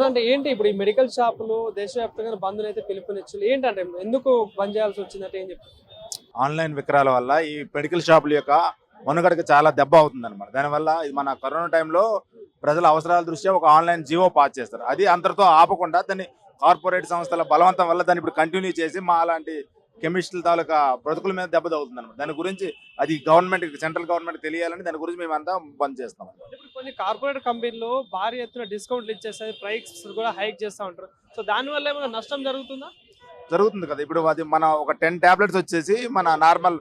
అంటే ఏంటి ఇప్పుడు ఈ మెడికల్ షాపులు దేశవ్యాప్తంగా బంధులు అయితే పిలుపునిచ్చారు ఏంటంటే ఎందుకు బంద్ చేయాల్సి వచ్చిందంటే ఏం చెప్తారు? ఆన్లైన్ విక్రయాల వల్ల ఈ మెడికల్ షాపుల యొక్క మనుగడకి చాలా దెబ్బ అవుతుంది అనమాట. దానివల్ల ఇది మన కరోనా టైంలో ప్రజల అవసరాల దృష్ట్యా ఒక ఆన్లైన్ జియో పాస్ చేస్తారు. అది అంతటితో ఆపకుండా దాన్ని కార్పొరేట్ సంస్థల బలవంతం వల్ల దాన్ని ఇప్పుడు కంటిన్యూ చేసి మా అలాంటి కెమిస్టుల తాలూకా బ్రతుకుల మీద దెబ్బ తగ్గుతుంది అనమాట. దాని గురించి అది గవర్నమెంట్ సెంట్రల్ గవర్నమెంట్ తెలియాలని దాని గురించి మేమంతా బంద్ చేస్తాం. ఇప్పుడు కొన్ని కార్పొరేట్ కంపెనీలు భారీ ఎత్తున డిస్కౌంట్లు ఇచ్చేస్తాయి, ప్రైస్ కూడా హైక్ చేస్తూ ఉంటారు. సో దానివల్ల ఏమైనా నష్టం జరుగుతుందా? జరుగుతుంది కదా. ఇప్పుడు అది మన ఒక 10 టాబ్లెట్స్ వచ్చేసి మన normal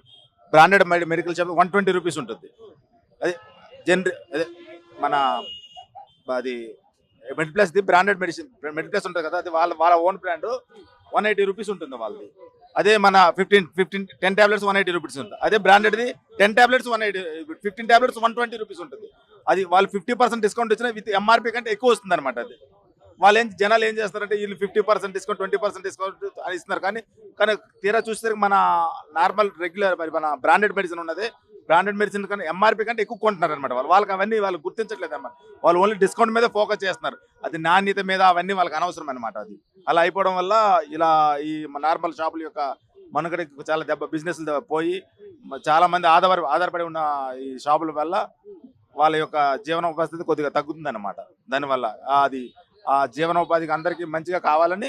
branded medical shop 120 rupees ఉంటుంది. అది అదే మన అది మెడిప్లస్ ది బ్రాండెడ్ మెడిప్లస్ ఉంటుంది కదా, అది వాళ్ళ ఓన్ బ్రాండ్ 180 రూపీస్ ఉంటుంది వాళ్ళది. అదే మన 10 టాబ్లెట్స్ 180 రూపీస్ ఉంటుంది. అదే బ్రాండెడ్ది 10 టాబ్లెట్స్ 180, 15 టాబ్లెట్స్ 120 రూపీస్ ఉంటుంది. అది వాళ్ళు 50% డిస్కౌంట్ ఇచ్చినా విత్ ఎంఆర్పీ కంటే ఎక్కువ వస్తుంది అనమాట. అది జనాలు ఏం చేస్తారంటే వీళ్ళు 50% డిస్కౌంట్ 20% డిస్కౌంట్ అని ఇస్తున్నారు. కానీ తీరా చూస్తే మన నార్మల్ రెగ్యులర్ మన బ్రాండెడ్ మెడిసిన్ ఉన్నది, బ్రాండెడ్ మెడిసిన్ కానీ ఎంఆర్పీ కంటే ఎక్కువ కొంటున్నారు అనమాట. వాళ్ళకి అవన్నీ వాళ్ళు గుర్తించట్లేదు అనమాట. వాళ్ళు ఓన్లీ డిస్కౌంట్ మీద ఫోకస్ చేస్తున్నారు. అది నాణ్యత మీద అవన్నీ వాళ్ళకి అనవసరం అనమాట. అది అలా అయిపోవడం వల్ల ఇలా ఈ నార్మల్ షాపుల యొక్క మనుగడకి చాలా దెబ్బ, బిజినెస్ పోయి చాలా మంది ఆధారపడి ఉన్న ఈ షాపుల వల్ల వాళ్ళ యొక్క జీవనోపాధి కొద్దిగా తగ్గుతుంది అనమాట. దానివల్ల అది ఆ జీవనోపాధికి అందరికీ మంచిగా కావాలని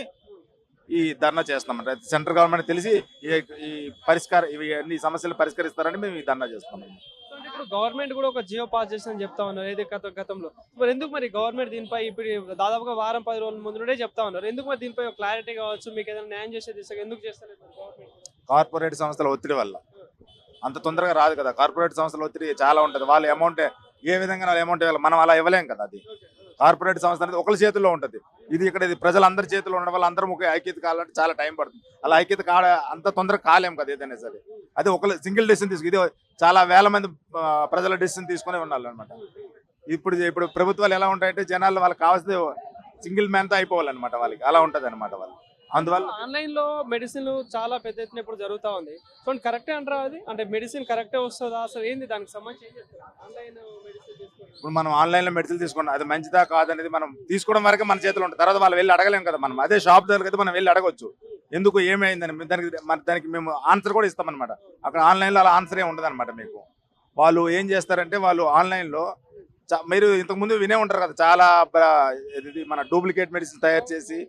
ఈ ధర్నా చేస్తామంట. సెంట్రల్ గవర్నమెంట్ తెలిసి ఈ ఇవి అన్ని సమస్యలు పరిష్కరిస్తారని మేము ఈ ధర్నా చేస్తాం. ఇప్పుడు గవర్నమెంట్ కూడా ఒక జియో పాస్ చేస్తుందని చెప్తా ఉన్నారు ఏది గతంలో. మరి ఎందుకు మరి గవర్నమెంట్ దీనిపై ఇప్పుడు దాదాపుగా వారం 10 రోజుల ముందు నుండే చెప్తా ఉన్నారు, ఎందుకు మరి దీనిపై క్లారిటీ కావచ్చు, మీకు ఏదైనా న్యాయం చేసే దిశగా ఎందుకు చేస్తలేదు గవర్నమెంట్? కార్పొరేట్ సంస్థల ఒత్తిడి వల్ల అంత తొందరగా రాదు కదా. కార్పొరేట్ సంస్థల ఒత్తిడి చాలా ఉంటుంది. వాళ్ళ అమౌంట్ ఏ విధంగా అమౌంట్ ఇవ్వాలి, మనం అలా ఇవ్వలేం కదా. అది కార్పొరేట్ సంస్థ అనేది ఒకరి చేతుల్లో ఉంటుంది. ఇది ప్రజలందరి చేతుల్లో ఉండడం వల్ల అందరూ ఒక ఐక్యత కావాలంటే చాలా టైం పడుతుంది. అలా ఐక్యత అంత తొందరగా కాలేం కదా ఏదైనా సరే. అది ఒక సింగిల్ డెసిషన్ ఇది చాలా వేల మంది ప్రజల డెసిషన్ తీసుకునే ఉండాలన్నమాట. ఇప్పుడు ప్రభుత్వాలు ఎలా ఉంటాయంటే జనాలు వాళ్ళకి కావాల్సింది సింగిల్ మ్యాన్తో అయిపోవాలన్నమాట. వాళ్ళకి అలా ఉంటుంది అనమాట. వాళ్ళు అందువల్ల ఆన్లైన్ లో మెడిసిన్ చాలా పెద్ద ఎత్తున ఇప్పుడు జరుగుతూ ఉంది. సో కరెక్టే అంటారా? అది అంటే మెడిసిన్ కరెక్టే వస్తుందా? అసలు ఏంది దానికి సంబంధించి ఆన్లైన్ మెడిసిన్? ఇప్పుడు మనం ఆన్లైన్ లో మెడిసిన్ తీసుకున్నాం, అది మంచిదా కాదనేది మనం తీసుకోవడం వరకే మన చేతిలో ఉంటుంది. తర్వాత వాళ్ళు వెళ్ళి అడగలేం కదా. మనం అదే షాప్ దగ్గర అయితే మనం వెళ్ళి అడగొచ్చు ఎందుకు ఏమైందని. దానికి మేము ఆన్సర్ కూడా ఇస్తామన్నమాట. అక్కడ ఆన్లైన్లో అలా ఆన్సర్ ఉండదు అనమాట. మీకు వాళ్ళు ఏం చేస్తారంటే వాళ్ళు ఆన్లైన్లో మీరు ఇంతకుముందు వినే ఉంటారు కదా, చాలా మన డూప్లికేట్ మెడిసిన్ తయారు చేసి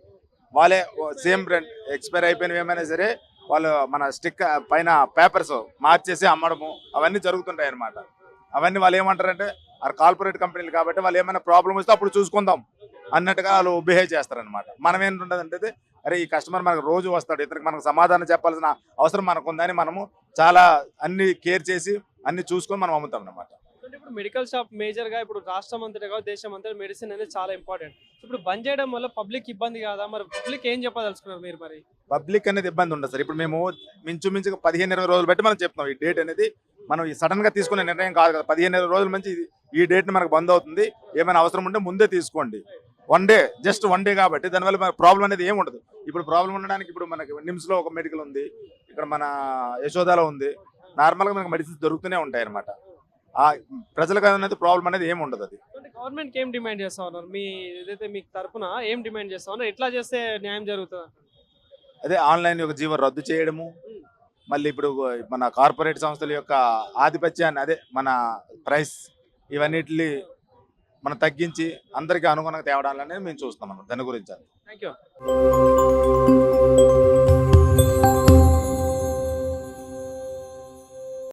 వాళ్ళే సేమ్ బ్రాండ్ ఎక్స్పైర్ అయిపోయినవి ఏమైనా సరే వాళ్ళు మన స్టిక్ పైన పేపర్స్ మార్చేసి అమ్మడము అవన్నీ జరుగుతుంటాయి అనమాట. అవన్నీ వాళ్ళు ఏమంటారంటే కార్పొరేట్ కంపెనీలు కాబట్టి వాళ్ళు ఏమైనా ప్రాబ్లం వస్తే అప్పుడు చూసుకుందాం అన్నట్టుగా వాళ్ళు బిహేవ్ చేస్తారనమాట. మనం ఏంటుంటుందంటే అరే ఈ కస్టమర్ మనకు రోజు వస్తాడు, ఇతనికి మనకు సమాధానం చెప్పాల్సిన అవసరం మనకు ఉందని మనము చాలా అన్ని కేర్ చేసి అన్ని చూసుకొని మనం అమ్ముతాం అనమాట. ఇప్పుడు మెడికల్ షాప్ మేజర్ గా ఇప్పుడు రాష్ట్రం అంతటా దేశం అంతా మెడిసిన్ అనేది చాలా ఇంపార్టెంట్. ఇప్పుడు బంద్ చేయడం వల్ల పబ్లిక్ ఇబ్బంది కాదా? మరి పబ్లిక్ ఏం చెప్పదలుచుకున్నారు మీరు? మరి పబ్లిక్ అనేది ఇబ్బంది ఉండదు సార్. ఇప్పుడు మేము మించుమించుగా 15-20 రోజులు బట్టి మనం చెప్తాం. ఈ డేట్ అనేది మనం సడన్ గా తీసుకునే నిర్ణయం కాదు కదా. 15-20 రోజుల నుంచి ఈ డేట్ ని మనకు బంద్ అవుతుంది. ఏమైనా అవసరం ఉంటే ముందే తీసుకోండి. జస్ట్ వన్ డే కాబట్టి దానివల్ల మనకు ప్రాబ్లం అనేది ఏమి ఉండదు. ఇప్పుడు ప్రాబ్లం ఉండడానికి ఇప్పుడు మనకి నిమ్స్ లో ఒక మెడికల్ ఉంది, ఇక్కడ మన యశోదాలో ఉంది. నార్మల్ గా మనకు మెడిసిన్స్ దొరుకుతూనే ఉంటాయి అనమాట. ఆ ప్రజలకు అనేది ప్రాబ్లం అనేది ఏమి ఉండదు. అది గవర్నమెంట్ ఏం డిమాండ్ చేస్తా ఉన్నారు? మీ ఏదైతే మీకు తరపున ఏం డిమాండ్ చేస్తా ఉన్నారు? ఎట్లా చేస్తే న్యాయం జరుగుతుంది? అదే ఆన్లైన్ యొక్క జీవో రద్దు చేయడము, మళ్ళీ ఇప్పుడు మన కార్పొరేట్ సంస్థల యొక్క ఆధిపత్యాన్ని అదే మన ప్రైస్ ఇవన్నిటిని మనం తగ్గించి అందరికీ అనుగుణంగా తేవడాలనేది మేము చూస్తాం. దాని గురించి. Thank you.